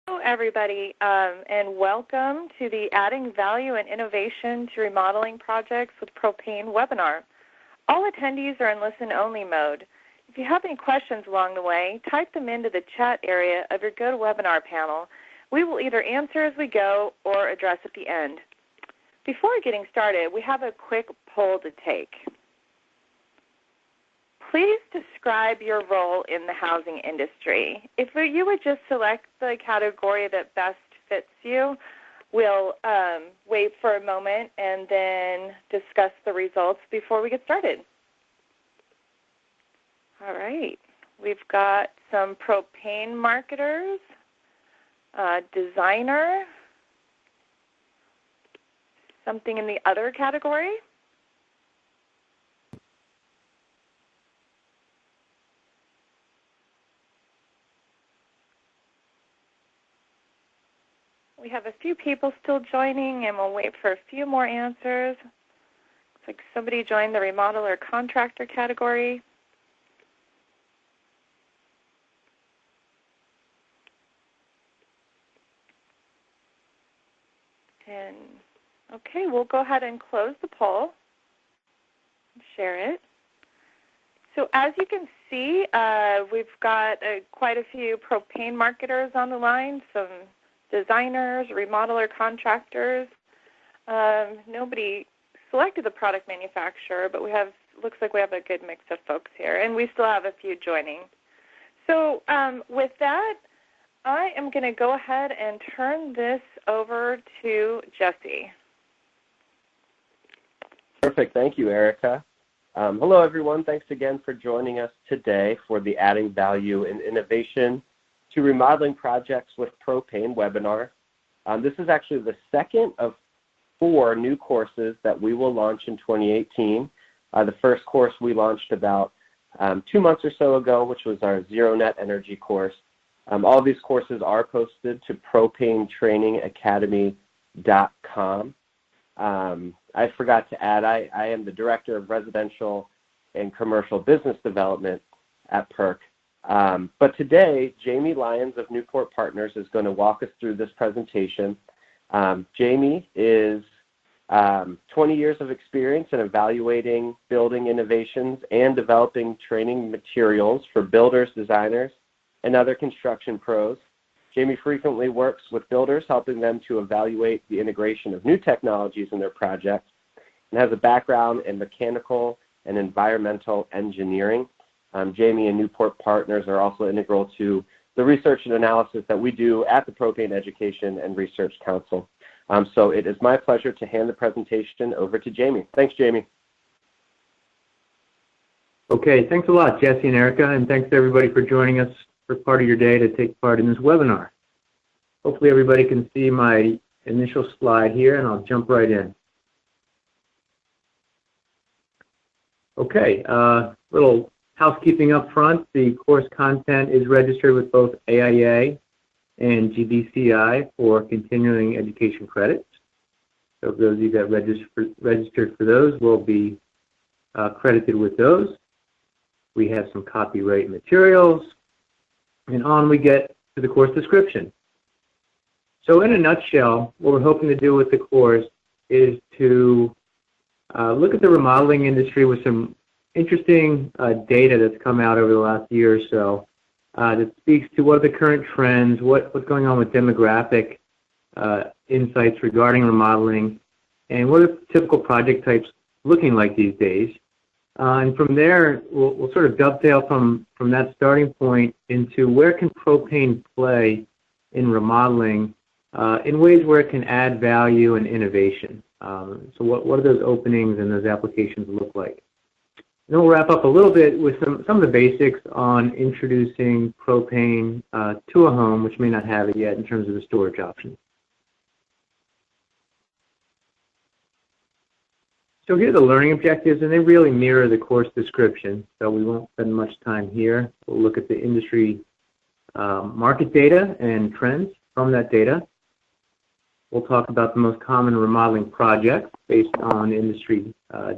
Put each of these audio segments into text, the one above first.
Hello, everybody, and welcome to the Adding Value and Innovation to Remodeling Projects with Propane webinar. All attendees are in listen-only mode. If you have any questions along the way, type them into the chat area of your GoToWebinar panel. We will either answer as we go or address at the end. Before getting started, we have a quick poll to take. Please describe your role in the housing industry. If you would just select the category that best fits you, we'll wait for a moment and then discuss the results before we get started. All right. We've got some propane marketers, designer, something in the other category. We have a few people still joining, and we'll wait for a few more answers. Looks like somebody joined the remodeler contractor category. And okay, we'll go ahead and close the poll and share it. So as you can see, we've got quite a few propane marketers on the line, some designers, remodeler contractors. Nobody selected the product manufacturer, but looks like we have a good mix of folks here, and we still have a few joining. So with that, I am going to go ahead and turn this over to Jesse. Perfect. Thank you, Erica. Hello, everyone. Thanks again for joining us today for the Adding Value and Innovation to Remodeling Projects with Propane webinar. This is actually the second of 4 new courses that we will launch in 2018. The first course we launched about 2 months or so ago, which was our Zero Net Energy course. All of these courses are posted to propanetrainingacademy.com. I forgot to add, I am the Director of Residential and Commercial Business Development at PERC. But today, Jamie Lyons of Newport Partners is going to walk us through this presentation. Jamie is 20 years of experience in evaluating building innovations and developing training materials for builders, designers, and other construction pros. Jamie frequently works with builders, helping them to evaluate the integration of new technologies in their projects, and has a background in mechanical and environmental engineering. Jamie and Newport Partners are also integral to the research and analysis that we do at the Propane Education and Research Council. So it is my pleasure to hand the presentation over to Jamie. Thanks, Jamie. Okay, thanks a lot, Jesse and Erica, and thanks to everybody for joining us for part of your day to take part in this webinar. Hopefully everybody can see my initial slide here, and I'll jump right in. Okay, little housekeeping up front. The course content is registered with both AIA and GBCI for continuing education credits. So those of you that registered for those will be credited with those. We have some copyright materials, and on we get to the course description. So in a nutshell, what we're hoping to do with the course is to look at the remodeling industry with some interesting data that's come out over the last year or so that speaks to what are the current trends, what's going on with demographic insights regarding remodeling, and what are typical project types looking like these days. And from there, we'll sort of dovetail from that starting point into where can propane play in remodeling in ways where it can add value and innovation. So what do those openings and those applications look like? And then we'll wrap up a little bit with some of the basics on introducing propane to a home which may not have it yet in terms of the storage options. So here are the learning objectives, and they really mirror the course description, so we won't spend much time here. We'll look at the industry market data and trends from that data. We'll talk about the most common remodeling projects based on industry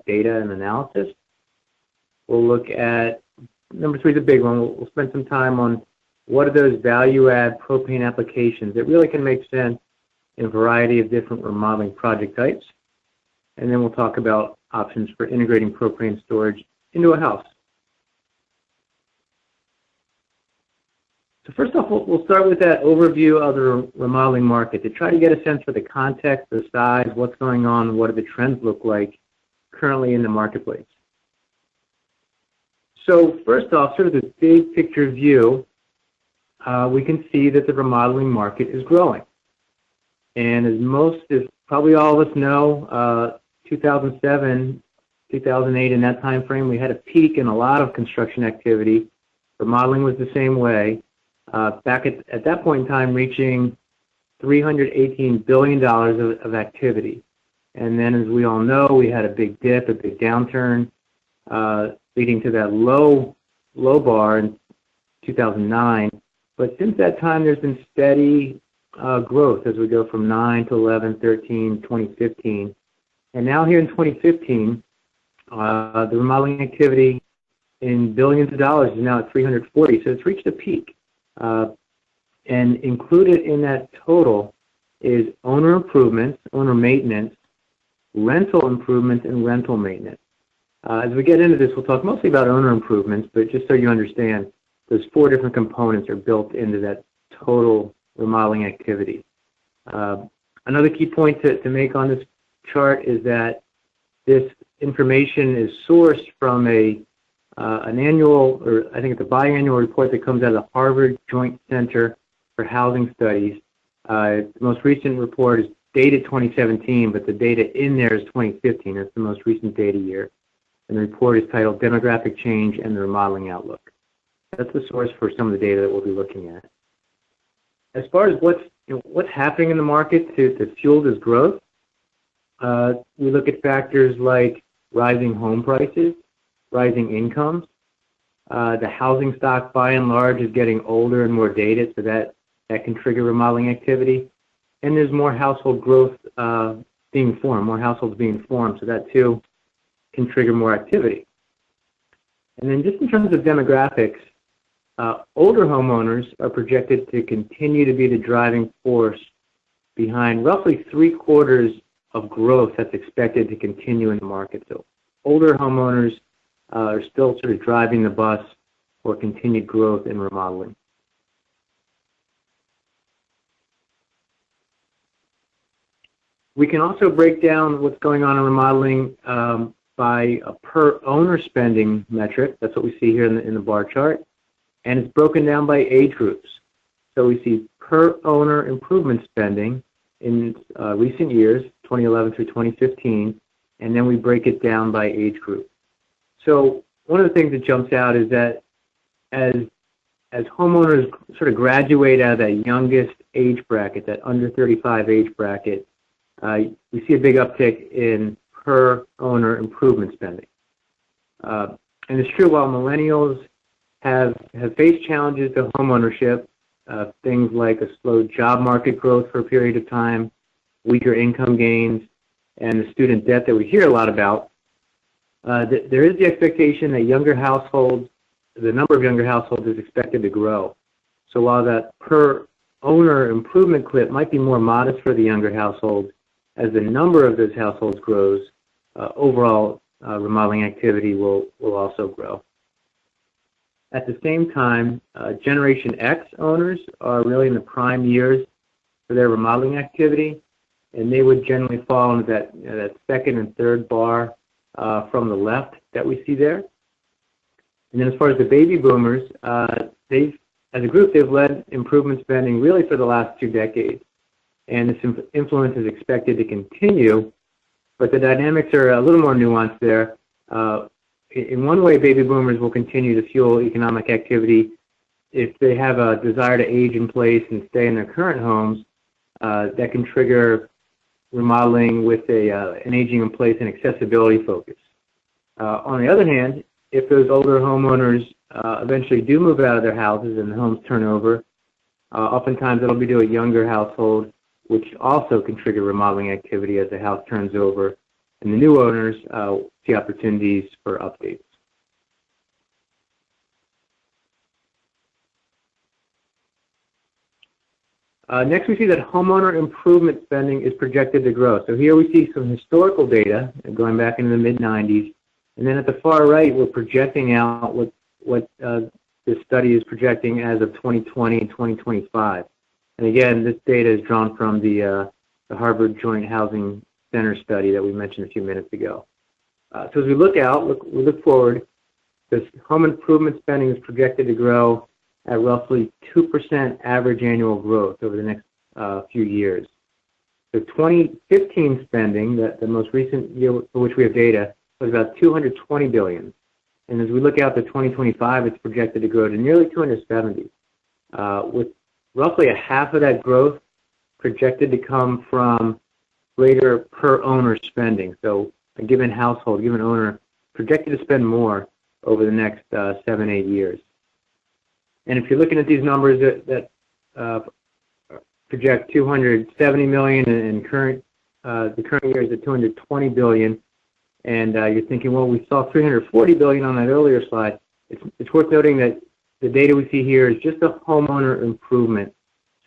data and analysis. We'll look at, number 3 is a big one, we'll spend some time on what are those value-add propane applications that really can make sense in a variety of different remodeling project types. And then we'll talk about options for integrating propane storage into a house. So first off, we'll start with that overview of the remodeling market to try to get a sense for the context, the size, what's going on, what do the trends look like currently in the marketplace. So first off, sort of the big picture view, we can see that the remodeling market is growing. And as probably all of us know, 2007, 2008, in that time frame, we had a peak in a lot of construction activity. Remodeling was the same way. Back at that point in time, reaching $318 billion of activity. And then, as we all know, we had a big dip, a big downturn, leading to that low bar in 2009. But since that time, there's been steady growth as we go from 9 to 11, 13, 2015. And now here in 2015, the remodeling activity in billions of dollars is now at 340. So it's reached a peak. And included in that total is owner improvements, owner maintenance, rental improvements, and rental maintenance. As we get into this, we'll talk mostly about owner improvements, but just so you understand, those 4 different components are built into that total remodeling activity. Another key point to make on this chart is that this information is sourced from an annual, or I think it's a biannual report that comes out of the Harvard Joint Center for Housing Studies. The most recent report is dated 2017, but the data in there is 2015. That's the most recent data year. And the report is titled Demographic Change and the Remodeling Outlook. That's the source for some of the data that we'll be looking at. As far as what's happening in the market to fuel this growth, we look at factors like rising home prices, rising incomes. The housing stock, by and large, is getting older and more dated, so that can trigger remodeling activity. And there's more household growth being formed, more households being formed, so that too can trigger more activity. And then just in terms of demographics, older homeowners are projected to continue to be the driving force behind roughly 3/4 of growth that's expected to continue in the market. So older homeowners are still sort of driving the bus for continued growth in remodeling. We can also break down what's going on in remodeling by a per owner spending metric. That's what we see here in the bar chart. And it's broken down by age groups. So we see per owner improvement spending in recent years, 2011 through 2015, and then we break it down by age group. So one of the things that jumps out is that as homeowners sort of graduate out of that youngest age bracket, that under 35 age bracket, we see a big uptick in per owner improvement spending. And it's true, while millennials have faced challenges to homeownership, things like a slow job market growth for a period of time, weaker income gains, and the student debt that we hear a lot about, there is the expectation that younger households, the number of younger households is expected to grow. So while that per owner improvement clip might be more modest for the younger households, as the number of those households grows, overall remodeling activity will also grow. At the same time, Generation X owners are really in the prime years for their remodeling activity, and they would generally fall into that second and third bar from the left that we see there. And then as far as the baby boomers, as a group, they've led improvement spending really for the last 2 decades. And this influence is expected to continue, but the dynamics are a little more nuanced there. In one way, baby boomers will continue to fuel economic activity if they have a desire to age in place and stay in their current homes. That can trigger remodeling with an aging in place and accessibility focus. On the other hand, if those older homeowners eventually do move out of their houses and the homes turn over, oftentimes it'll be to a younger household, which also can trigger remodeling activity as the house turns over, and the new owners see opportunities for updates. Next, we see that homeowner improvement spending is projected to grow. So here we see some historical data going back into the mid-90s. And then at the far right, we're projecting out what this study is projecting as of 2020 and 2025. And again, this data is drawn from the Harvard Joint Housing Center study that we mentioned a few minutes ago. So as we look forward, this home improvement spending is projected to grow at roughly 2% average annual growth over the next few years. The 2015 spending, the most recent year for which we have data, was about $220 billion. And as we look out to 2025, it's projected to grow to nearly $270, with roughly a half of that growth projected to come from greater per owner spending. So a given household, given owner, projected to spend more over the next 7-8 years. And if you're looking at these numbers that project $270 million, and the current year is at $220 billion, and you're thinking, well, we saw $340 billion on that earlier slide. It's worth noting that the data we see here is just a homeowner improvement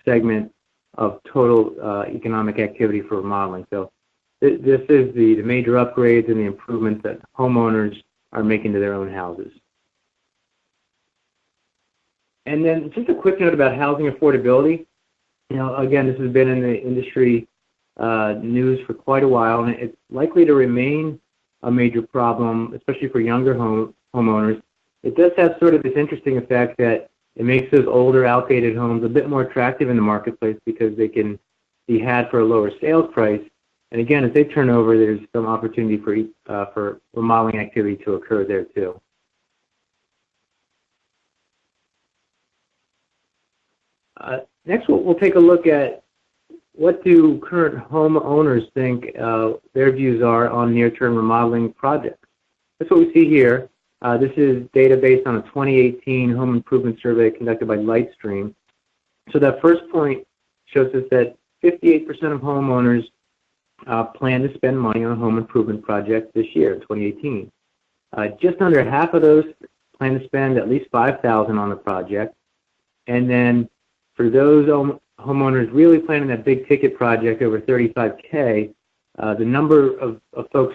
segment of total economic activity for remodeling. So this is the major upgrades and the improvements that homeowners are making to their own houses. And then just a quick note about housing affordability. You know, again, this has been in the industry news for quite a while, and it's likely to remain a major problem, especially for younger homeowners. It does have sort of this interesting effect that it makes those older, outdated homes a bit more attractive in the marketplace because they can be had for a lower sales price. And again, as they turn over, there's some opportunity for remodeling activity to occur there too. Next, we'll take a look at what do current homeowners think their views are on near-term remodeling projects. That's what we see here. This is data based on a 2018 home improvement survey conducted by Lightstream. So that first point shows us that 58% of homeowners plan to spend money on a home improvement project this year in 2018. Just under half of those plan to spend at least $5,000 on the project. And then for those homeowners really planning that big ticket project over $35K, the number of folks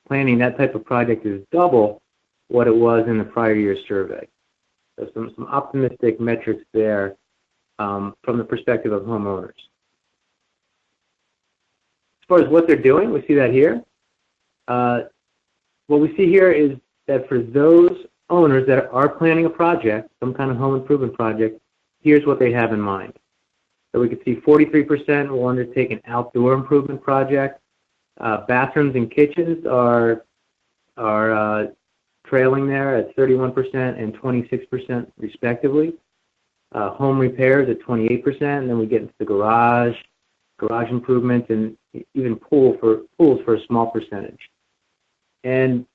planning that type of project is double what it was in the prior year's survey. So some optimistic metrics there from the perspective of homeowners. As far as what they're doing, we see that here. What we see here is that for those owners that are planning a project, some kind of home improvement project, here's what they have in mind. So we can see 43% will undertake an outdoor improvement project. Bathrooms and kitchens are trailing there at 31% and 26% respectively. Home repairs at 28%, and then we get into the garage improvements, and even pools for a small percentage. And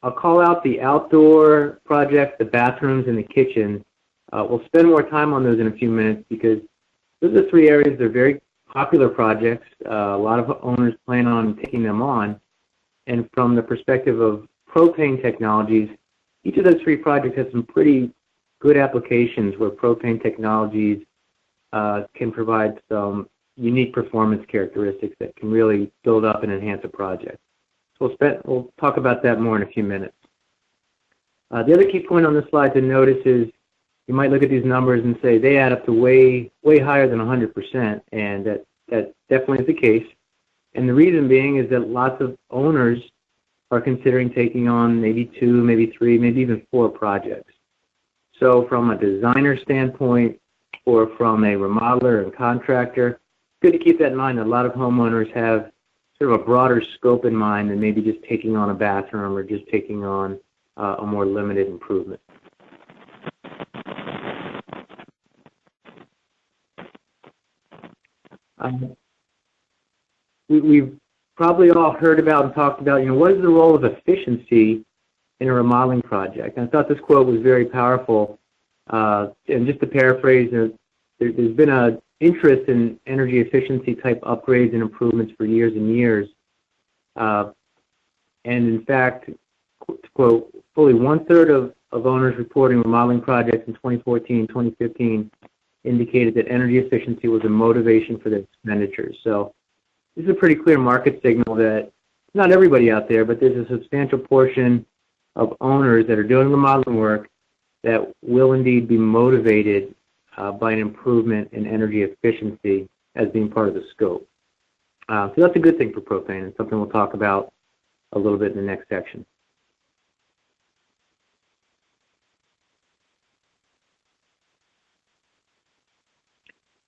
I'll call out the outdoor projects, the bathrooms, and the kitchen. We'll spend more time on those in a few minutes because those are three areas that are very popular projects. A lot of owners plan on taking them on. And from the perspective of propane technologies, each of those three projects has some pretty good applications where propane technologies can provide some unique performance characteristics that can really build up and enhance a project. So we'll talk about that more in a few minutes. The other key point on this slide to notice is you might look at these numbers and say they add up to way higher than 100%, and that definitely is the case. And the reason being is that lots of owners are considering taking on maybe 2, maybe 3, maybe even 4 projects. So from a designer standpoint or from a remodeler and contractor, it's good to keep that in mind that a lot of homeowners have sort of a broader scope in mind than maybe just taking on a bathroom or just taking on a more limited improvement. We've probably all heard about and talked about, what is the role of efficiency in a remodeling project? And I thought this quote was very powerful. And just to paraphrase, there's been an interest in energy efficiency type upgrades and improvements for years and years. And in fact, to quote, fully 1/3 of owners reporting remodeling projects in 2014 and 2015 indicated that energy efficiency was a motivation for their expenditures. So this is a pretty clear market signal that not everybody out there, but there's a substantial portion of owners that are doing remodeling work that will indeed be motivated by an improvement in energy efficiency as being part of the scope. So that's a good thing for propane, and something we'll talk about a little bit in the next section.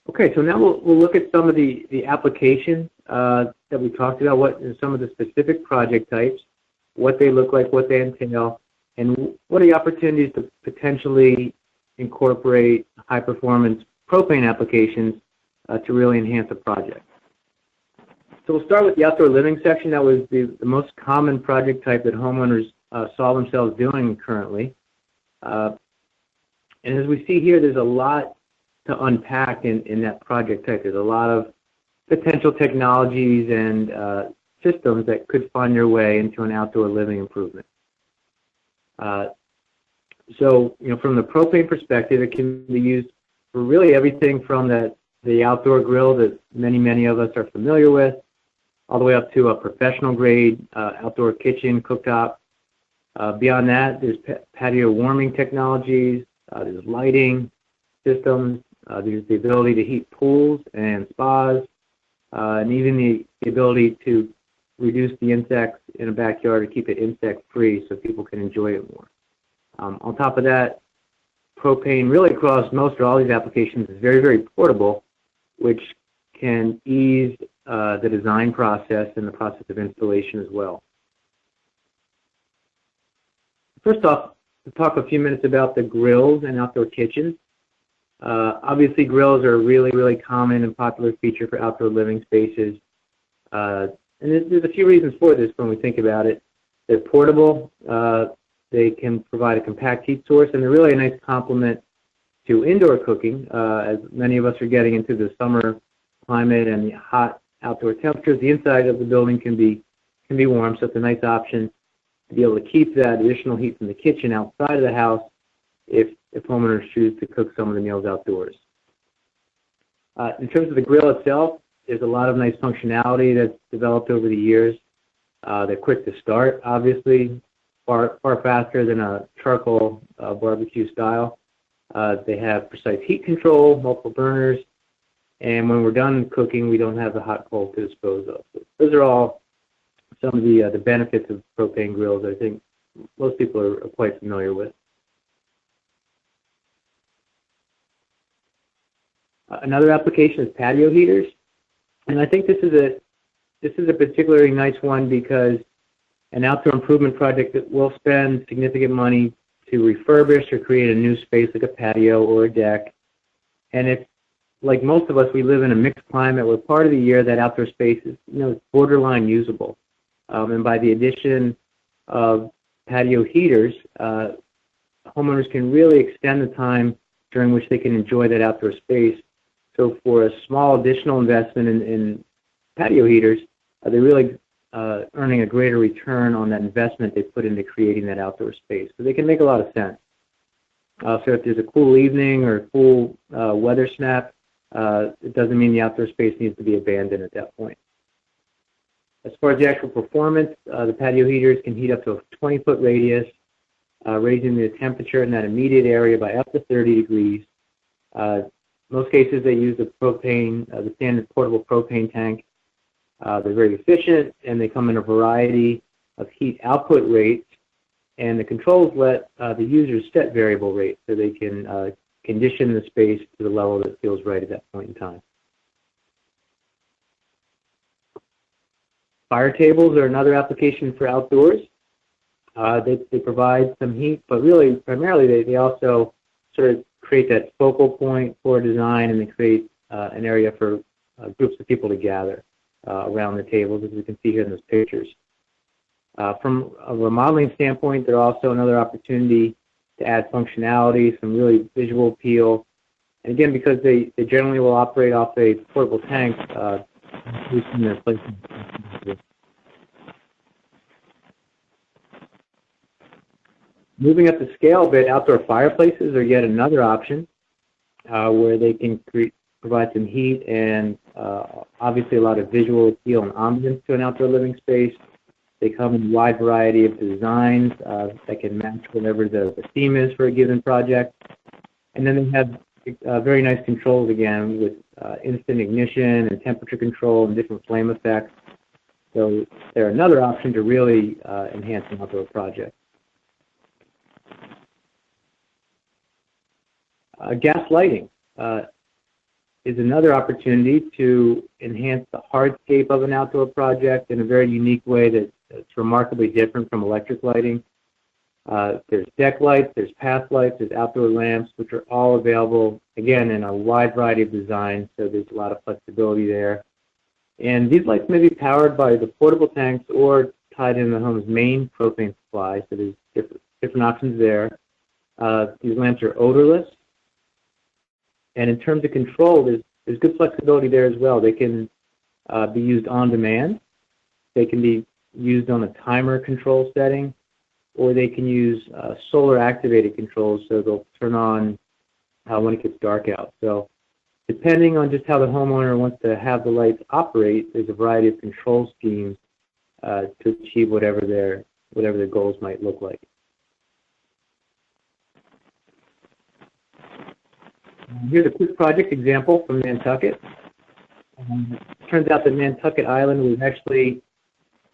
Okay, so now we'll look at some of the applications that we talked about, what some of the specific project types, what they look like, what they entail, and what are the opportunities to potentially incorporate high-performance propane applications to really enhance a project. So we'll start with the outdoor living section. That was the most common project type that homeowners saw themselves doing currently. And as we see here, there's a lot to unpack in that project type. There's a lot of potential technologies and systems that could find their way into an outdoor living improvement. So, from the propane perspective, it can be used for really everything from the outdoor grill that many of us are familiar with, all the way up to a professional grade outdoor kitchen cooktop. Beyond that, there's patio warming technologies, there's lighting systems, there's the ability to heat pools and spas, and even the ability to reduce the insects in a backyard or keep it insect-free so people can enjoy it more. On top of that, propane really across most or all these applications is very, very portable, which can ease the design process and the process of installation as well. First off, we'll talk a few minutes about the grills and outdoor kitchens. Obviously, grills are a really, really common and popular feature for outdoor living spaces. And there's a few reasons for this when we think about it. They're portable, they can provide a compact heat source, and they're really a nice complement to indoor cooking. As many of us are getting into the summer climate and the hot outdoor temperatures, the inside of the building can be warm, so it's a nice option to be able to keep that additional heat from the kitchen outside of the house if homeowners choose to cook some of the meals outdoors. In terms of the grill itself, there's a lot of nice functionality that's developed over the years. They're quick to start, obviously, far faster than a charcoal barbecue style. They have precise heat control, multiple burners, and when we're done cooking, we don't have the hot coal to dispose of. So those are all some of the benefits of propane grills I think most people are quite familiar with. Another application is patio heaters, and I think this is a particularly nice one because an outdoor improvement project that will spend significant money to refurbish or create a new space like a patio or a deck. And it's like most of us, we live in a mixed climate where part of the year that outdoor space is borderline usable. And by the addition of patio heaters, homeowners can really extend the time during which they can enjoy that outdoor space. So for a small additional investment in patio heaters, they're really earning a greater return on that investment they put into creating that outdoor space. So they can make a lot of sense. So if there's a cool evening or a cool weather snap, it doesn't mean the outdoor space needs to be abandoned at that point. As far as the actual performance, the patio heaters can heat up to a 20-foot radius, raising the temperature in that immediate area by up to 30 degrees. Most cases they use the propane, the standard portable propane tank. They're very efficient, and they come in a variety of heat output rates, and the controls let the users set variable rates so they can condition the space to the level that feels right at that point in time. Fire tables are another application for outdoors. They provide some heat, but really, primarily, they also sort of create that focal point for design, and they create an area for groups of people to gather around the tables, as we can see here in those pictures. From a remodeling standpoint, they're also another opportunity to add functionality, some really visual appeal. And again, because they generally will operate off a portable tank, boosting their placement. Moving up the scale a bit, outdoor fireplaces are yet another option. where they can provide some heat and obviously a lot of visual appeal and ambience to an outdoor living space. They come in a wide variety of designs that can match whatever the theme is for a given project. And then they have very nice controls again with instant ignition and temperature control and different flame effects. So they're another option to really enhance an outdoor project. Gas lighting is another opportunity to enhance the hardscape of an outdoor project in a very unique way that's remarkably different from electric lighting. There's deck lights, there's path lights, there's outdoor lamps, which are all available, again, in a wide variety of designs, so there's a lot of flexibility there. And these lights may be powered by the portable tanks or tied in the home's main propane supply, so there's different options there. These lamps are odorless. And in terms of control, there's good flexibility there as well. They can be used on demand. They can be used on a timer control setting, or they can use solar activated controls, so they'll turn on when it gets dark out. So depending on just how the homeowner wants to have the lights operate, there's a variety of control schemes to achieve whatever their goals might look like. Here's a quick project example from Nantucket. It turns out that Nantucket Island was actually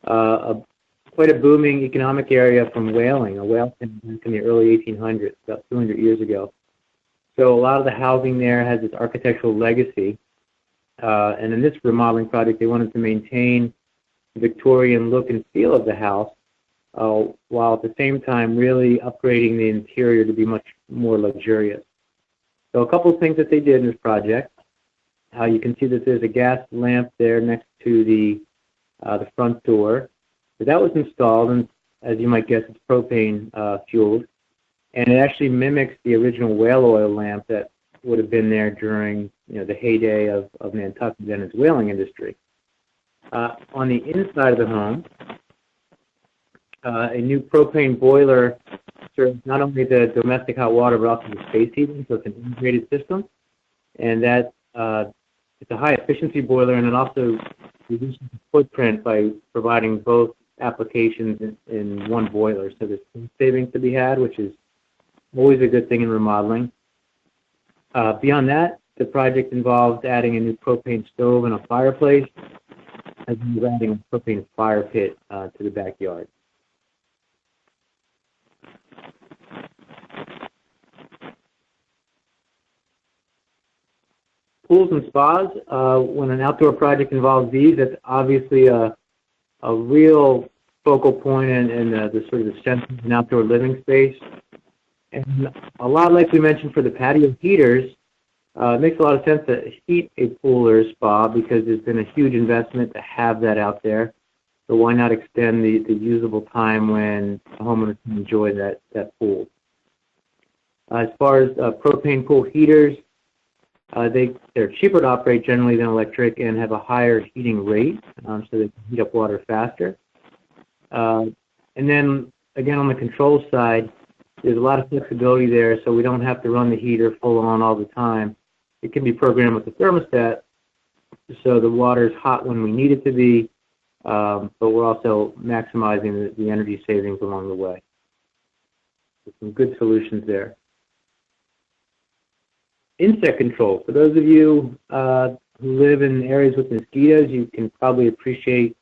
quite a booming economic area from whaling. A whale came back in the early 1800s, about 200 years ago. So a lot of the housing there has this architectural legacy. And in this remodeling project, they wanted to maintain the Victorian look and feel of the house, while at the same time really upgrading the interior to be much more luxurious. So a couple of things that they did in this project. You can see that there's a gas lamp there next to the front door. So that was installed, and as you might guess, it's propane fueled. And it actually mimics the original whale oil lamp that would have been there during the heyday of Nantucket and its whaling industry. On the inside of the home, a new propane boiler serves not only the domestic hot water but also the space heating, so it's an integrated system. And that it's a high efficiency boiler, and it also reduces the footprint by providing both applications in one boiler. So there's savings to be had, which is always a good thing in remodeling. Beyond that, the project involves adding a new propane stove and a fireplace, as well as adding a propane fire pit to the backyard. Pools and spas, when an outdoor project involves these, that's obviously a real focal point in the sort of the sense of an outdoor living space. And a lot like we mentioned for the patio heaters, it makes a lot of sense to heat a pool or a spa because there's been a huge investment to have that out there. So why not extend the usable time when a homeowner can enjoy that pool? As far as propane pool heaters, they're cheaper to operate generally than electric and have a higher heating rate, so they can heat up water faster. And then, again, on the control side, there's a lot of flexibility there, so we don't have to run the heater full on all the time. It can be programmed with the thermostat, so the water is hot when we need it to be, but we're also maximizing the energy savings along the way. So some good solutions there. Insect control. For those of you who live in areas with mosquitoes, you can probably appreciate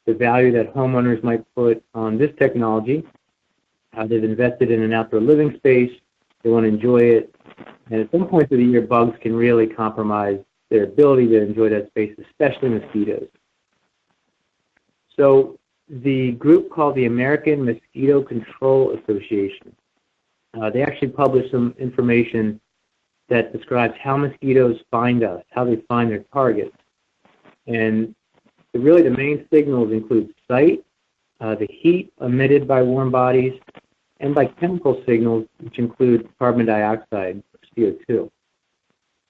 the value that homeowners might put on this technology. They've invested in an outdoor living space. They want to enjoy it. And at some point of the year, bugs can really compromise their ability to enjoy that space, especially mosquitoes. So the group called the American Mosquito Control Association, they actually published some information that describes how mosquitoes find us, how they find their targets. And really the main signals include sight, the heat emitted by warm bodies, and by chemical signals, which include carbon dioxide, CO2.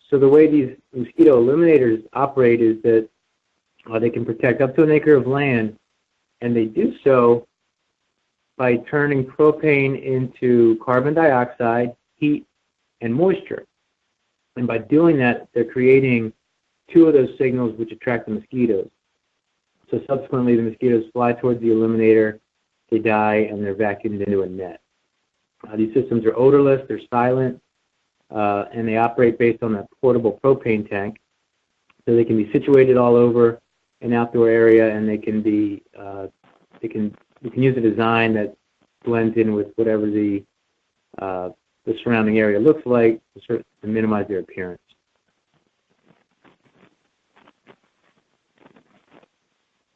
So the way these mosquito eliminators operate is that they can protect up to an acre of land, and they do so by turning propane into carbon dioxide, heat, and moisture. And by doing that, they're creating two of those signals which attract the mosquitoes. So subsequently, the mosquitoes fly towards the illuminator, they die, and they're vacuumed into a net. These systems are odorless, they're silent, and they operate based on a portable propane tank. So they can be situated all over an outdoor area, and they can be you can use a design that blends in with whatever the surrounding area looks like to minimize their appearance.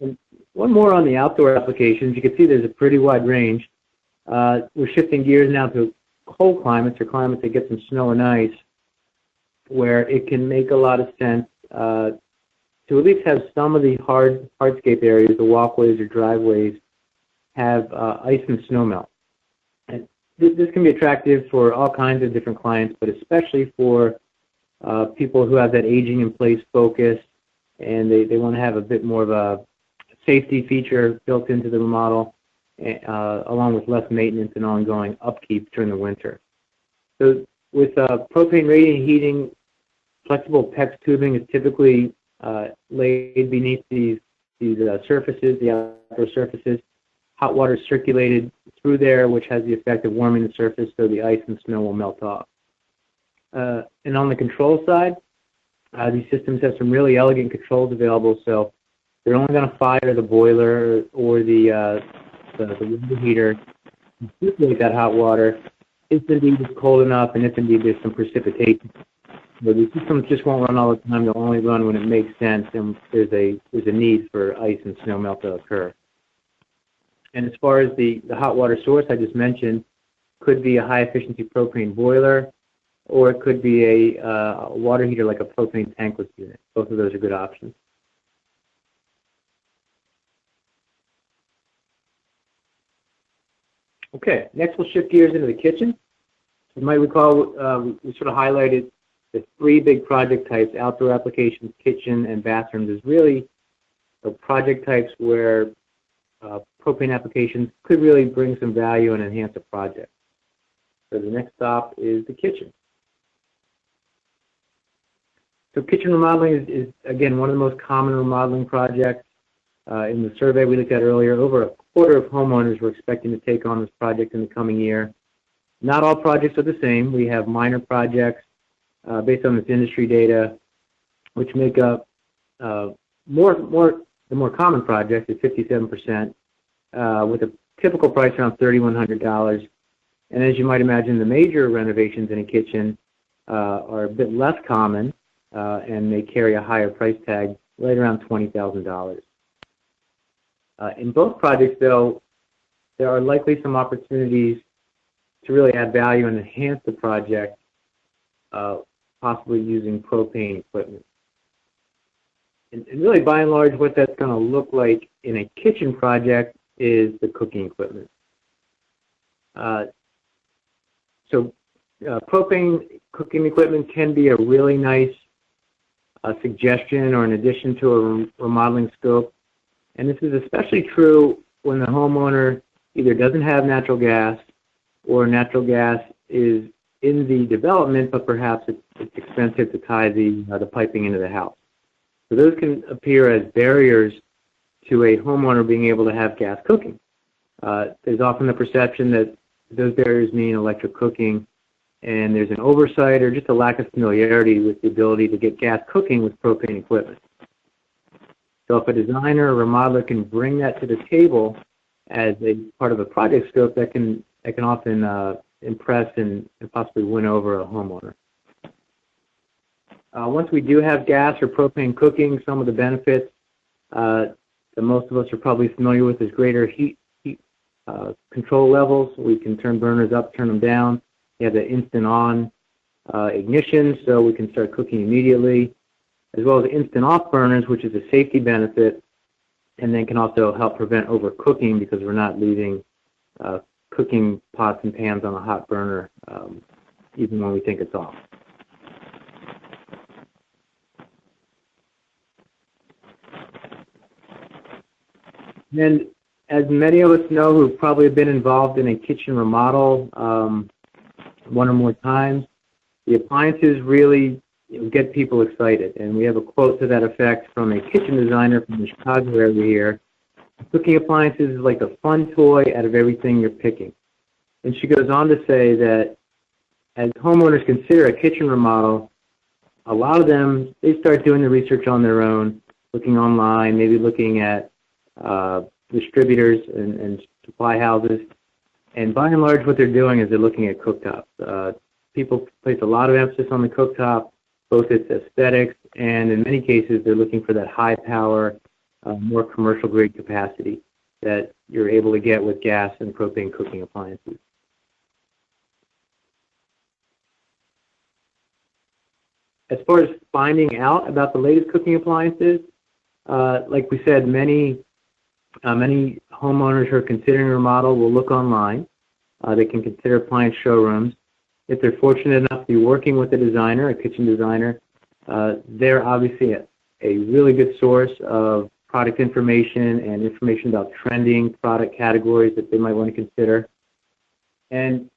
And one more on the outdoor applications. You can see there's a pretty wide range. We're shifting gears now to cold climates, or climates that get some snow and ice, where it can make a lot of sense to at least have some of the hardscape areas, the walkways or driveways, have ice and snow melt. And this can be attractive for all kinds of different clients, but especially for people who have that aging in place focus, and they want to have a bit more of a safety feature built into the remodel, along with less maintenance and ongoing upkeep during the winter. So with propane radiant heating, flexible PEX tubing is typically laid beneath these surfaces, the outdoor surfaces. Hot water is circulated through there, which has the effect of warming the surface so the ice and snow will melt off. And on the control side, these systems have some really elegant controls available, so they're only going to fire the boiler or the water heater to circulate that hot water if indeed it's cold enough and if indeed there's some precipitation. So these systems just won't run all the time. They'll only run when it makes sense and there's a need for ice and snow melt to occur. And as far as the hot water source I just mentioned, could be a high-efficiency propane boiler, or it could be a water heater like a propane tankless unit. Both of those are good options. Okay, next we'll shift gears into the kitchen. You might recall we sort of highlighted the three big project types: outdoor applications, kitchen, and bathrooms, is really the project types where propane applications could really bring some value and enhance a project. So the next stop is the kitchen. So kitchen remodeling is again, one of the most common remodeling projects. In the survey we looked at earlier, over a quarter of homeowners were expecting to take on this project in the coming year. Not all projects are the same. We have minor projects based on this industry data, which make up the more common projects at 57%, with a typical price around $3,100. And as you might imagine, the major renovations in a kitchen are a bit less common, and they carry a higher price tag, right around $20,000. In both projects, though, there are likely some opportunities to really add value and enhance the project, possibly using propane equipment. And really, by and large, what that's going to look like in a kitchen project is the cooking equipment. Propane cooking equipment can be a really nice suggestion or an addition to a remodeling scope. And this is especially true when the homeowner either doesn't have natural gas, or natural gas is in the development, but perhaps it's expensive to tie the piping into the house. So those can appear as barriers to a homeowner being able to have gas cooking. There's often the perception that those barriers mean electric cooking, and there's an oversight or just a lack of familiarity with the ability to get gas cooking with propane equipment. So if a designer or remodeler can bring that to the table as a part of a project scope, that can often impress and possibly win over a homeowner. Once we do have gas or propane cooking, some of the benefits that most of us are probably familiar with is greater heat control levels. We can turn burners up, turn them down. You have the instant on ignition, so we can start cooking immediately, as well as instant off burners, which is a safety benefit, and then can also help prevent overcooking because we're not leaving cooking pots and pans on a hot burner even when we think it's off. And as many of us know who've probably been involved in a kitchen remodel one or more times, the appliances really get people excited. And we have a quote to that effect from a kitchen designer from the Chicago area here. Cooking appliances is like a fun toy out of everything you're picking. And she goes on to say that as homeowners consider a kitchen remodel, a lot of them, they start doing the research on their own, looking online, maybe looking at distributors and supply houses. And by and large, what they're doing is they're looking at cooktops. People place a lot of emphasis on the cooktop, both its aesthetics, and in many cases, they're looking for that high power, more commercial grade capacity that you're able to get with gas and propane cooking appliances. As far as finding out about the latest cooking appliances, like we said, many homeowners who are considering a remodel will look online. They can consider appliance showrooms. If they're fortunate enough to be working with a designer, a kitchen designer, they're obviously a really good source of product information and information about trending product categories that they might want to consider. And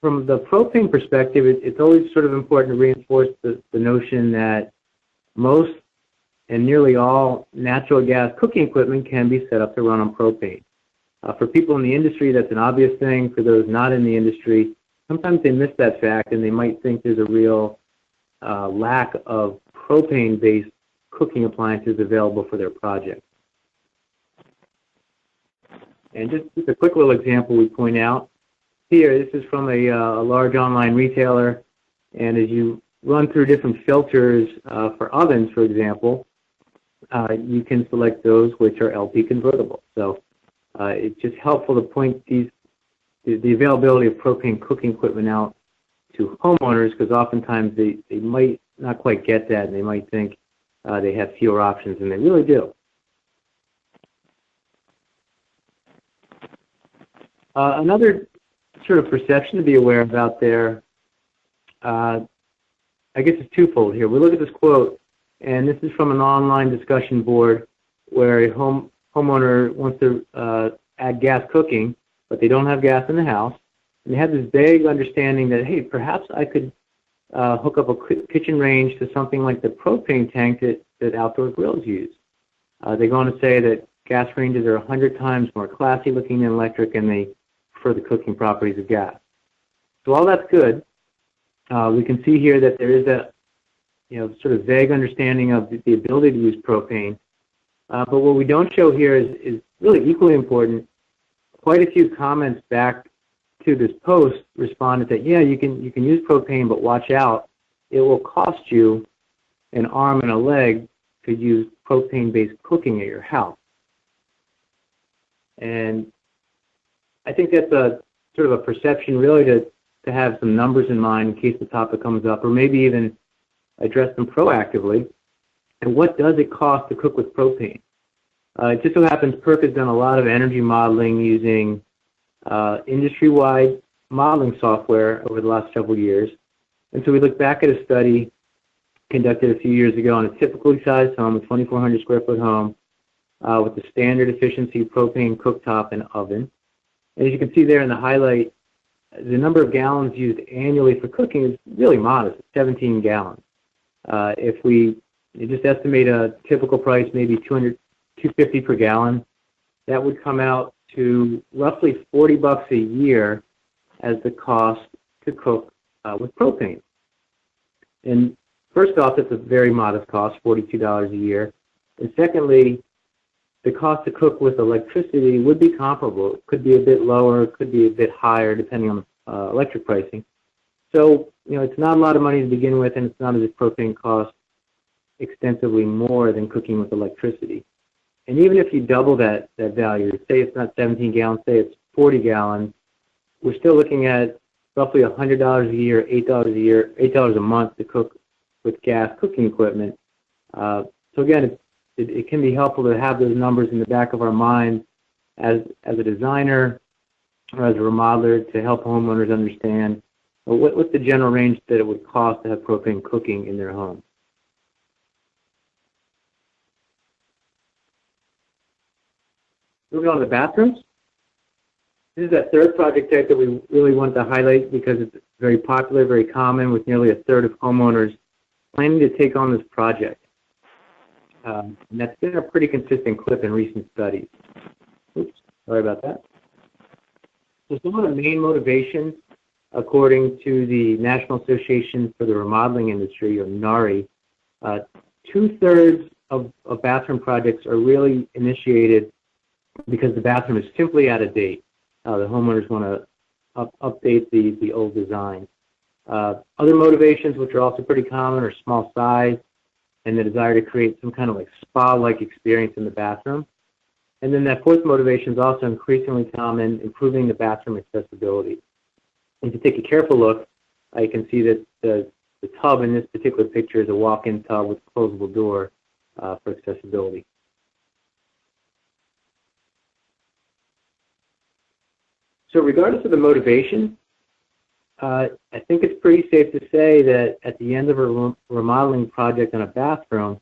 from the propane perspective, it's always sort of important to reinforce the notion that most and nearly all natural gas cooking equipment can be set up to run on propane. For people in the industry, that's an obvious thing. For those not in the industry, sometimes they miss that fact and they might think there's a real lack of propane-based cooking appliances available for their project. And just a quick little example we point out here, this is from a large online retailer, and as you run through different filters for ovens, for example, you can select those which are LP convertible. So it's just helpful to point the availability of propane cooking equipment out to homeowners, because oftentimes they might not quite get that, and they might think they have fewer options, and they really do. Another sort of perception to be aware of out there, I guess it's twofold here. We look at this quote, and this is from an online discussion board where a homeowner wants to add gas cooking, but they don't have gas in the house, and they have this vague understanding that, hey, perhaps I could hook up a kitchen range to something like the propane tank that outdoor grills use. They go on to say that gas ranges are 100 times more classy looking than electric, and they prefer the cooking properties of gas. So all that's good. We can see here that there is a sort of vague understanding of the ability to use propane. But what we don't show here is really equally important. Quite a few comments back to this post responded that, yeah, you can use propane, but watch out. It will cost you an arm and a leg to use propane-based cooking at your house. And I think that's a sort of a perception really to have some numbers in mind in case the topic comes up, or maybe even address them proactively. And what does it cost to cook with propane? It just so happens PERC has done a lot of energy modeling using industry-wide modeling software over the last several years. And so we look back at a study conducted a few years ago on a typically sized home, a 2,400 square foot home, with the standard efficiency propane cooktop and oven. And as you can see there in the highlight, the number of gallons used annually for cooking is really modest, 17 gallons. If we just estimate a typical price, maybe $250 per gallon, that would come out to roughly $40 a year as the cost to cook with propane. And first off, it's a very modest cost, $42 a year. And secondly, the cost to cook with electricity would be comparable. It could be a bit lower, it could be a bit higher, depending on electric pricing. So, it's not a lot of money to begin with, and it's not as if propane costs extensively more than cooking with electricity. And even if you double that value, say it's not 17 gallons, say it's 40 gallons, we're still looking at roughly $100 a year, $8 a month to cook with gas cooking equipment. So again, it can be helpful to have those numbers in the back of our mind as a designer or as a remodeler to help homeowners understand what's the general range that it would cost to have propane cooking in their home. Moving on to the bathrooms. This is that third project type that we really want to highlight because it's very popular, very common, with nearly a third of homeowners planning to take on this project. And that's been a pretty consistent clip in recent studies. Oops, sorry about that. So some of the main motivations, according to the National Association for the Remodeling Industry, or NARI, 2/3 of bathroom projects are really initiated because the bathroom is simply out of date. The homeowners want to update the old design. Other motivations, which are also pretty common, are small size and the desire to create some kind of like spa-like experience in the bathroom. And then that fourth motivation is also increasingly common, improving the bathroom accessibility. If you take a careful look, you can see that the tub in this particular picture is a walk-in tub with a closable door for accessibility. So regardless of the motivation, I think it's pretty safe to say that at the end of a remodeling project on a bathroom,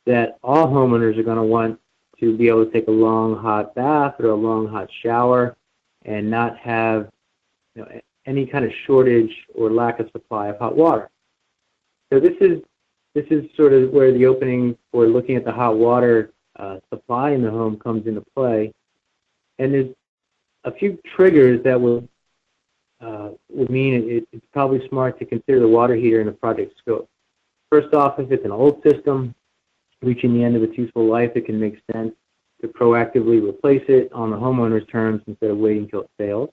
that all homeowners are going to want to be able to take a long hot bath or a long hot shower and not have any kind of shortage or lack of supply of hot water. So this is sort of where the opening for looking at the hot water supply in the home comes into play. And there's a few triggers that would mean it's probably smart to consider the water heater in the project scope. First off, if it's an old system reaching the end of its useful life, it can make sense to proactively replace it on the homeowner's terms instead of waiting until it fails.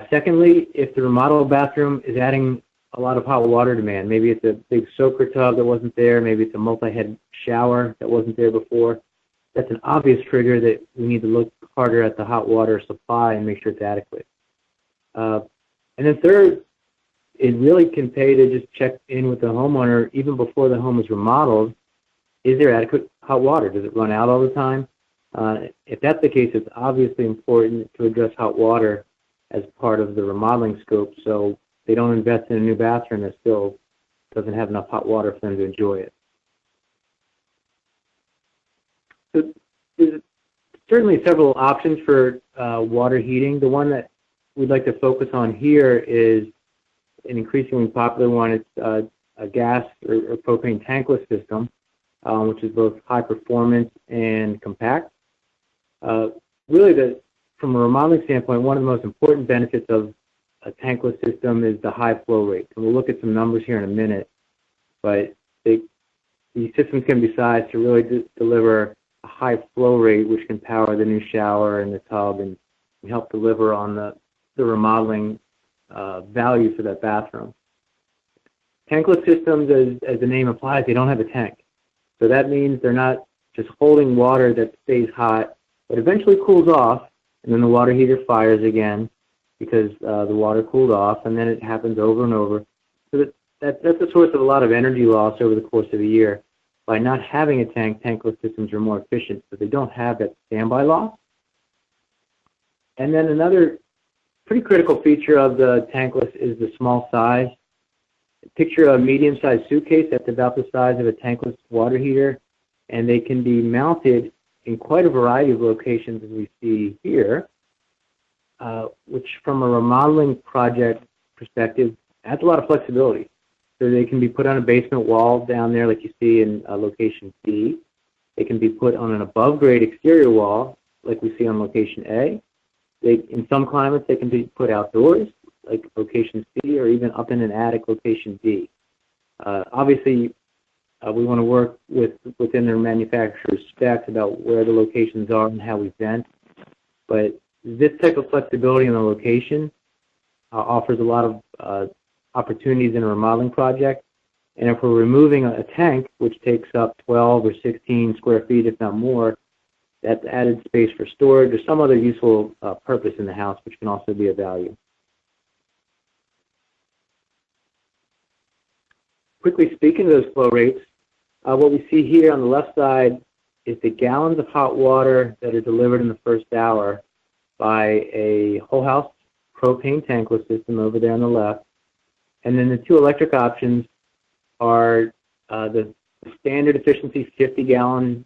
Secondly, if the remodel bathroom is adding a lot of hot water demand, maybe it's a big soaker tub that wasn't there, maybe it's a multi-head shower that wasn't there before, that's an obvious trigger that we need to look harder at the hot water supply and make sure it's adequate. And then third, it really can pay to just check in with the homeowner even before the home is remodeled. Is there adequate hot water? Does it run out all the time? If that's the case, it's obviously important to address hot water as part of the remodeling scope so they don't invest in a new bathroom that still doesn't have enough hot water for them to enjoy it. So there's certainly several options for water heating. The one that we'd like to focus on here is an increasingly popular one. It's a gas or propane tankless system, which is both high performance and compact. Really, from a remodeling standpoint, one of the most important benefits of a tankless system is the high flow rate. And we'll look at some numbers here in a minute, but these systems can be sized to really deliver a high flow rate, which can power the new shower and the tub and help deliver on the remodeling value for that bathroom. Tankless systems, as the name implies, they don't have a tank. So that means they're not just holding water that stays hot, but eventually cools off, and then the water heater fires again because the water cooled off, and then it happens over and over. So that's a source of a lot of energy loss over the course of a year. By not having a tank, tankless systems are more efficient, so they don't have that standby loss. And then another pretty critical feature of the tankless is the small size. Picture a medium-sized suitcase that's about the size of a tankless water heater, and they can be mounted in quite a variety of locations, as we see here, which from a remodeling project perspective adds a lot of flexibility. So they can be put on a basement wall down there like you see in location C. They can be put on an above-grade exterior wall like we see on location A. In some climates, they can be put outdoors like location C, or even up in an attic, location D. Obviously, we want to work within their manufacturer's specs about where the locations are and how we vent. But this type of flexibility in the location offers a lot of opportunities in a remodeling project. And if we're removing a tank, which takes up 12 or 16 square feet, if not more, that's added space for storage or some other useful purpose in the house, which can also be of value. Quickly speaking of those flow rates, what we see here on the left side is the gallons of hot water that are delivered in the first hour by a whole house propane tankless system over there on the left. And then the two electric options are the standard efficiency 50-gallon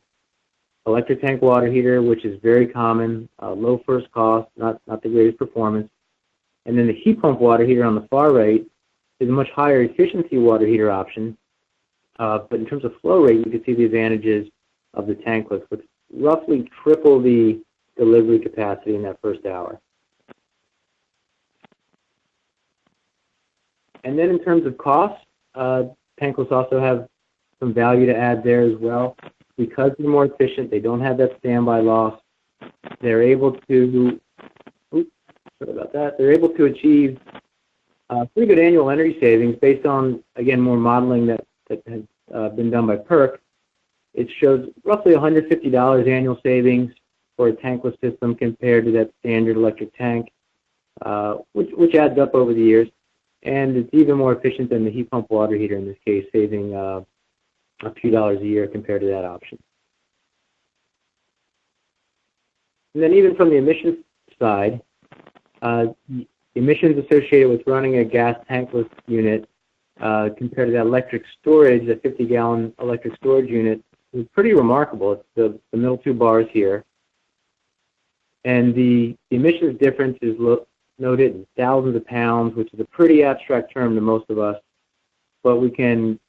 electric tank water heater, which is very common, low first cost, not the greatest performance. And then the heat pump water heater on the far right is a much higher efficiency water heater option, but in terms of flow rate, you can see the advantages of the tankless, with roughly triple the delivery capacity in that first hour. And then in terms of cost, tankless also have some value to add there as well. Because they're more efficient, they don't have that standby loss. They're able to, They're able to achieve pretty good annual energy savings based on, again, more modeling that has been done by PERC. It shows roughly $150 annual savings for a tankless system compared to that standard electric tank, which adds up over the years. And it's even more efficient than the heat pump water heater in this case, saving a few dollars a year compared to that option. And then even from the emissions side, emissions associated with running a gas tankless unit compared to that electric storage, the 50-gallon electric storage unit, is pretty remarkable. It's the middle two bars here. And the emissions difference is noted in thousands of pounds, which is a pretty abstract term to most of us, but we can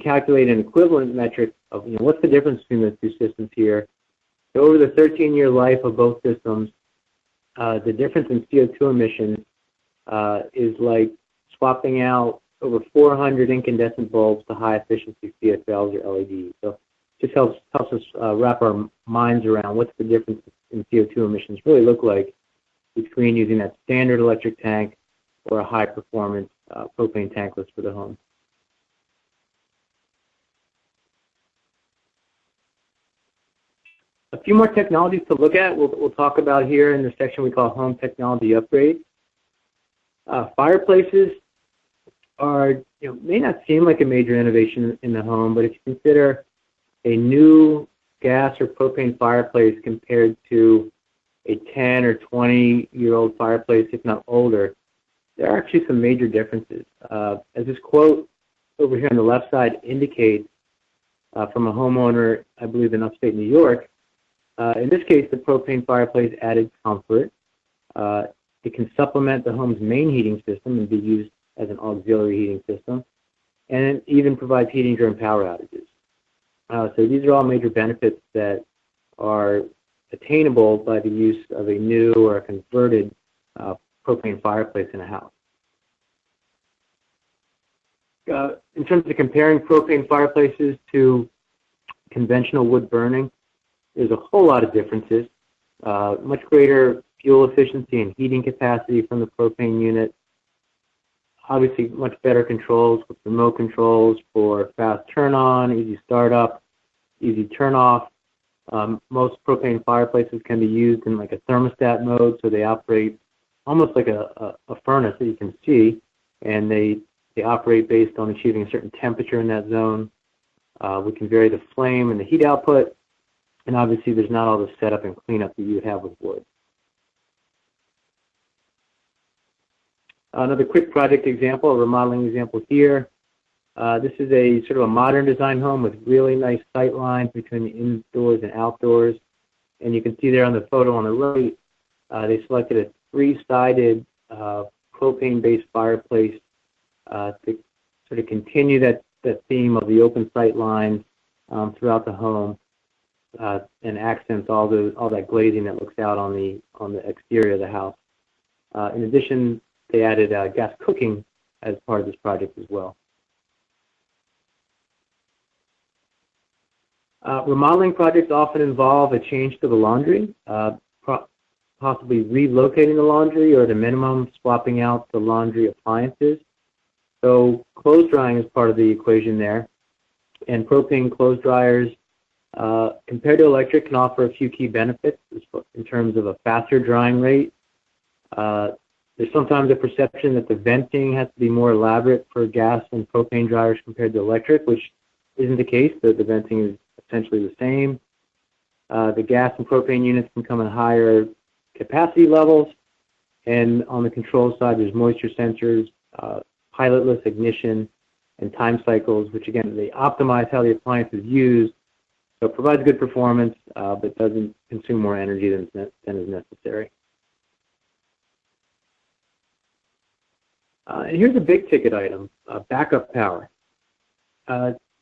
calculate an equivalent metric of what's the difference between the two systems here. So over the 13-year life of both systems, the difference in CO2 emissions is like swapping out over 400 incandescent bulbs to high-efficiency CFLs or LEDs. So it just helps us wrap our minds around what's the difference in CO2 emissions really look like between using that standard electric tank or a high-performance propane tankless for the home. A few more technologies to look at we'll talk about here in the section we call Home Technology Upgrades. Fireplaces are, may not seem like a major innovation in the home, but if you consider a new gas or propane fireplace compared to a 10 or 20-year-old fireplace, if not older, there are actually some major differences. As this quote over here on the left side indicates from a homeowner, I believe in upstate New York, in this case, the propane fireplace added comfort. It can supplement the home's main heating system and be used as an auxiliary heating system, and it even provides heating during power outages. So these are all major benefits that are attainable by the use of a new or a converted propane fireplace in a house. In terms of comparing propane fireplaces to conventional wood burning, there's a whole lot of differences. Much greater fuel efficiency and heating capacity from the propane unit. Obviously, much better controls with remote controls for fast turn on, easy startup, easy turn off. Most propane fireplaces can be used in like a thermostat mode, so they operate almost like a furnace that you can see, and they operate based on achieving a certain temperature in that zone. We can vary the flame and the heat output, and obviously there's not all the setup and cleanup that you would have with wood. Another quick project example, a remodeling example here. This is a sort of a modern design home with really nice sight lines between the indoors and outdoors. And you can see there on the photo on the right, they selected a three-sided propane-based fireplace to sort of continue that theme of the open sight lines throughout the home and accents all that glazing that looks out on the exterior of the house. In addition, they added gas cooking as part of this project as well. Remodeling projects often involve a change to the laundry, possibly relocating the laundry or at a minimum swapping out the laundry appliances. So clothes drying is part of the equation there. And propane clothes dryers, compared to electric, can offer a few key benefits in terms of a faster drying rate. There's sometimes a perception that the venting has to be more elaborate for gas and propane dryers compared to electric, which isn't the case. The venting is essentially the same. The gas and propane units can come in higher capacity levels, and on the control side, there's moisture sensors, pilotless ignition, and time cycles, which again, they optimize how the appliance is used, so it provides good performance, but doesn't consume more energy than is necessary. And here's a big ticket item, backup power.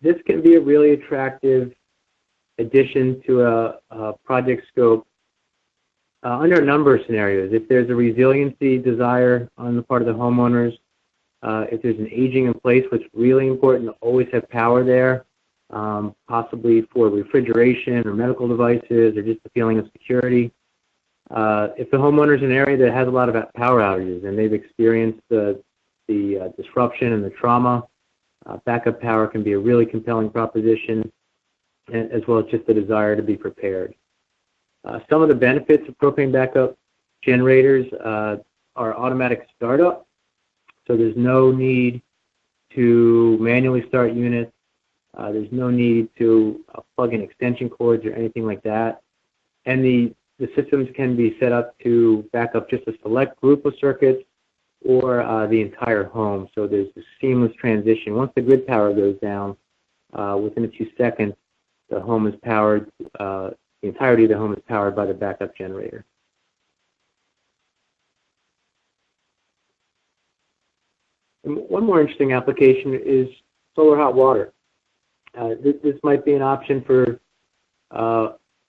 this can be a really attractive addition to a project scope under a number of scenarios. If there's a resiliency desire on the part of the homeowners, if there's an aging in place, which is really important to always have power there, possibly for refrigeration or medical devices or just a feeling of security. If the homeowner's in an area that has a lot of power outages and they've experienced the disruption and the trauma, backup power can be a really compelling proposition, as well as just the desire to be prepared. Some of the benefits of propane backup generators are automatic startup, so there's no need to manually start units. There's no need to plug in extension cords or anything like that. And the systems can be set up to back up just a select group of circuits or the entire home. So there's a seamless transition. Once the grid power goes down, within a few seconds, the home is powered, the entirety of the home is powered by the backup generator. And one more interesting application is solar hot water. This might be an option for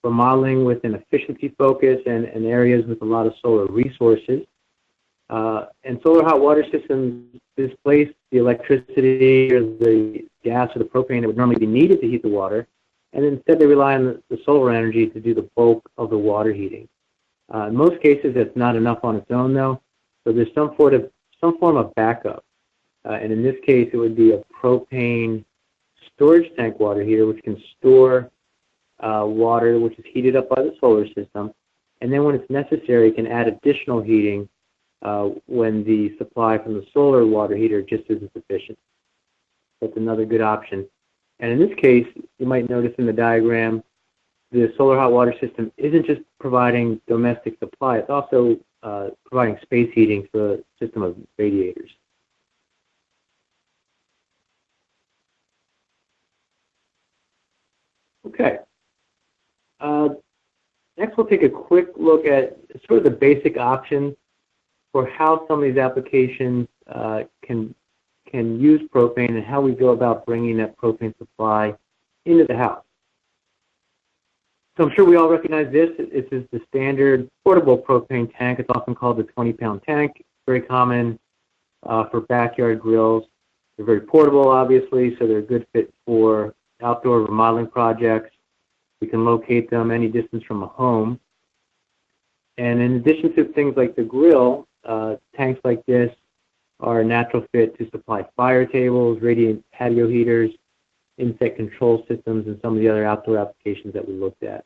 remodeling with an efficiency focus and areas with a lot of solar resources. And solar hot water systems displace the electricity or the gas or the propane that would normally be needed to heat the water, and instead they rely on the solar energy to do the bulk of the water heating. In most cases, it's not enough on its own, though, so there's some form of backup. And in this case, it would be a propane storage tank water heater, which can store water which is heated up by the solar system, and then when it's necessary, it can add additional heating when the supply from the solar water heater just isn't sufficient. That's another good option. And in this case, you might notice in the diagram, the solar hot water system isn't just providing domestic supply, it's also providing space heating for a system of radiators. Okay. Next, we'll take a quick look at sort of the basic options for how some of these applications can use propane and how we go about bringing that propane supply into the house. So I'm sure we all recognize this. This is the standard portable propane tank. It's often called the 20-pound tank. Very common for backyard grills. They're very portable, obviously, so they're a good fit for outdoor remodeling projects. We can locate them any distance from a home. And in addition to things like the grill, tanks like this are a natural fit to supply fire tables, radiant patio heaters, insect control systems, and some of the other outdoor applications that we looked at.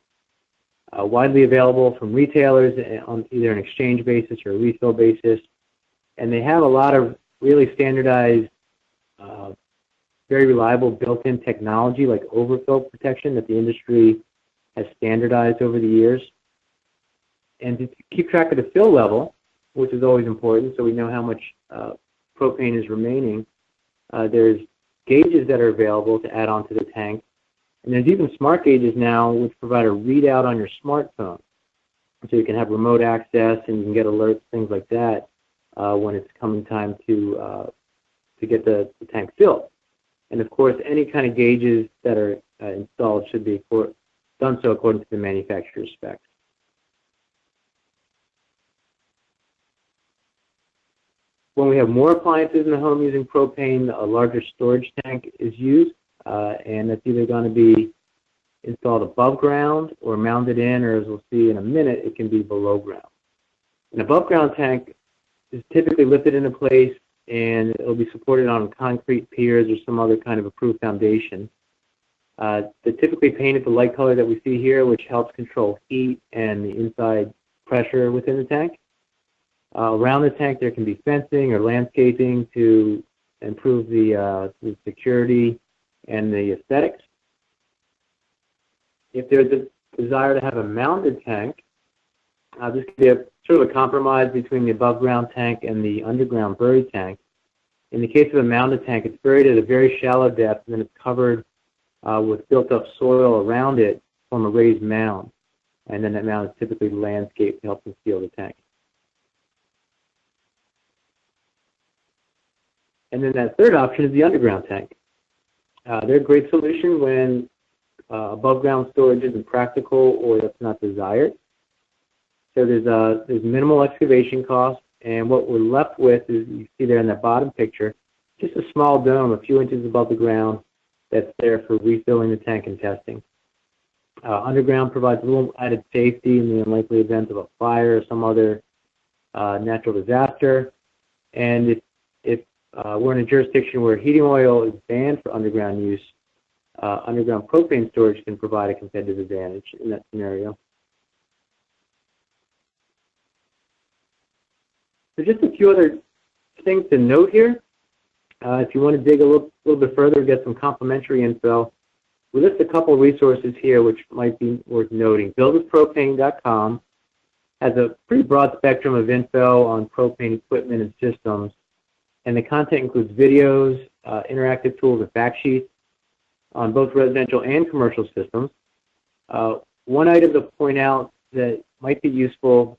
Widely available from retailers on either an exchange basis or a refill basis. And they have a lot of really standardized, very reliable built-in technology like overfill protection that the industry has standardized over the years. And to keep track of the fill level, which is always important so we know how much propane is remaining, there's gauges that are available to add onto the tank. And there's even smart gauges now which provide a readout on your smartphone. So you can have remote access and you can get alerts, things like that, when it's coming time to get the tank filled. And of course, any kind of gauges that are installed should be done so according to the manufacturer's specs. When we have more appliances in the home using propane, a larger storage tank is used, and that's either going to be installed above ground or mounted in, or as we'll see in a minute, it can be below ground. An above ground tank is typically lifted into place and it'll be supported on concrete piers or some other kind of approved foundation. They're typically painted the light color that we see here, which helps control heat and the inside pressure within the tank. Around the tank, there can be fencing or landscaping to improve the security and the aesthetics. If there's a desire to have a mounted tank, this could be sort of a compromise between the above-ground tank and the underground buried tank. In the case of a mounted tank, it's buried at a very shallow depth, and then it's covered with built-up soil around it from a raised mound. And then that mound is typically landscaped to help conceal the tank. And then that third option is the underground tank. They're a great solution when above-ground storage isn't practical or that's not desired. So there's minimal excavation cost, and what we're left with is, you see there in that bottom picture, just a small dome a few inches above the ground that's there for refilling the tank and testing. Underground provides a little added safety in the unlikely event of a fire or some other natural disaster. And if we're in a jurisdiction where heating oil is banned for underground use, underground propane storage can provide a competitive advantage in that scenario. So just a few other things to note here. If you want to dig a little bit further, get some complimentary info, we list a couple of resources here which might be worth noting. BuildWithPropane.com has a pretty broad spectrum of info on propane equipment and systems, and the content includes videos, interactive tools, and fact sheets on both residential and commercial systems. One item to point out that might be useful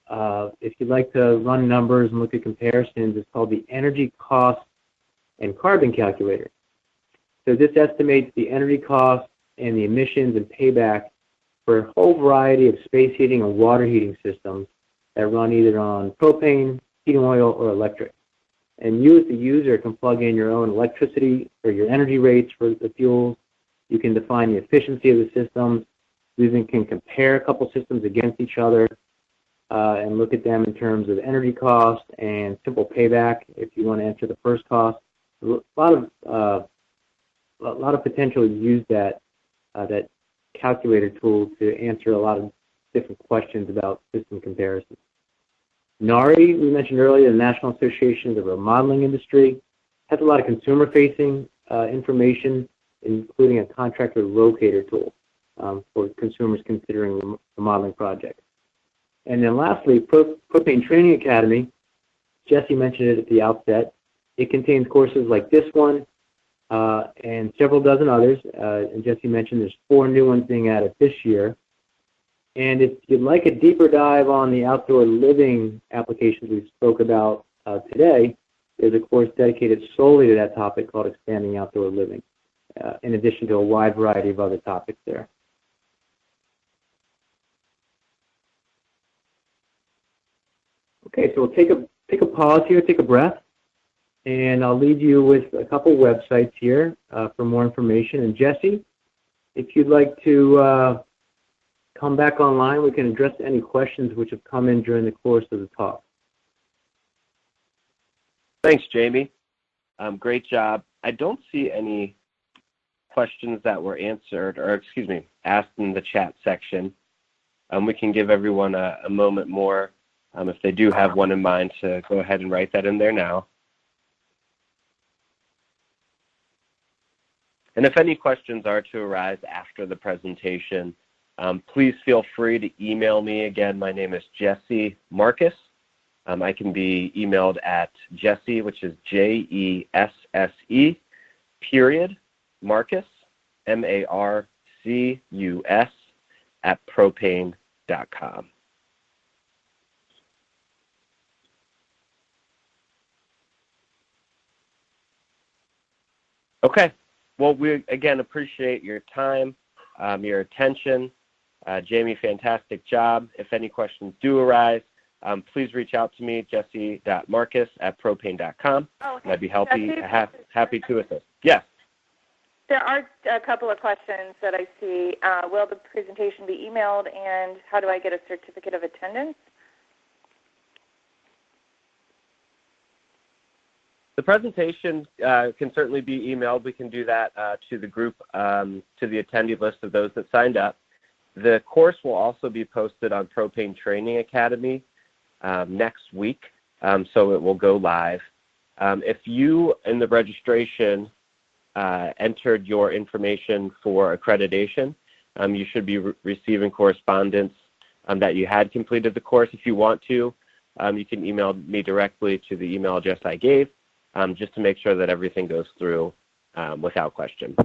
if you'd like to run numbers and look at comparisons is called the Energy Cost and Carbon Calculator. So this estimates the energy cost and the emissions and payback for a whole variety of space heating and water heating systems that run either on propane, heating oil, or electric. And you as the user can plug in your own electricity or your energy rates for the fuels. You can define the efficiency of the systems. You even can compare a couple systems against each other and look at them in terms of energy cost and simple payback if you want to enter the first cost. A lot of potential to use that calculator tool to answer a lot of different questions about system comparisons. NARI, we mentioned earlier, the National Association of the Remodeling Industry, has a lot of consumer-facing information, including a contractor locator tool for consumers considering remodeling projects. And then lastly, Propane Training Academy, Jesse mentioned it at the outset. It contains courses like this one and several dozen others. And Jesse mentioned there's 4 new ones being added this year. And if you'd like a deeper dive on the outdoor living applications we spoke about today, there's a course dedicated solely to that topic called Expanding Outdoor Living, in addition to a wide variety of other topics there. Okay, so we'll take a pause here, take a breath, and I'll leave you with a couple websites here for more information. And Jesse, if you'd like to come back online, we can address any questions which have come in during the course of the talk. Thanks, Jamie. Great job. I don't see any questions that were answered, or excuse me, asked in the chat section. We can give everyone a moment more if they do have one in mind to go ahead and write that in there now. And if any questions are to arise after the presentation, please feel free to email me. Again, my name is Jesse Marcus. I can be emailed at Jesse, which is Jesse, period, Marcus, Marcus, at propane.com. Okay. Well, we, again, appreciate your time, your attention. Jamie, fantastic job. If any questions do arise, please reach out to me, jesse.marcus@propane.com. Oh, okay. And I'd be happy to assist. Yes. There are a couple of questions that I see. Will the presentation be emailed, and how do I get a certificate of attendance? The presentation can certainly be emailed. We can do that to the group, to the attendee list of those that signed up. The course will also be posted on Propane Training Academy next week, so it will go live. If you, in the registration, entered your information for accreditation, you should be receiving correspondence that you had completed the course. If you want to, you can email me directly to the email address I gave, just to make sure that everything goes through without question.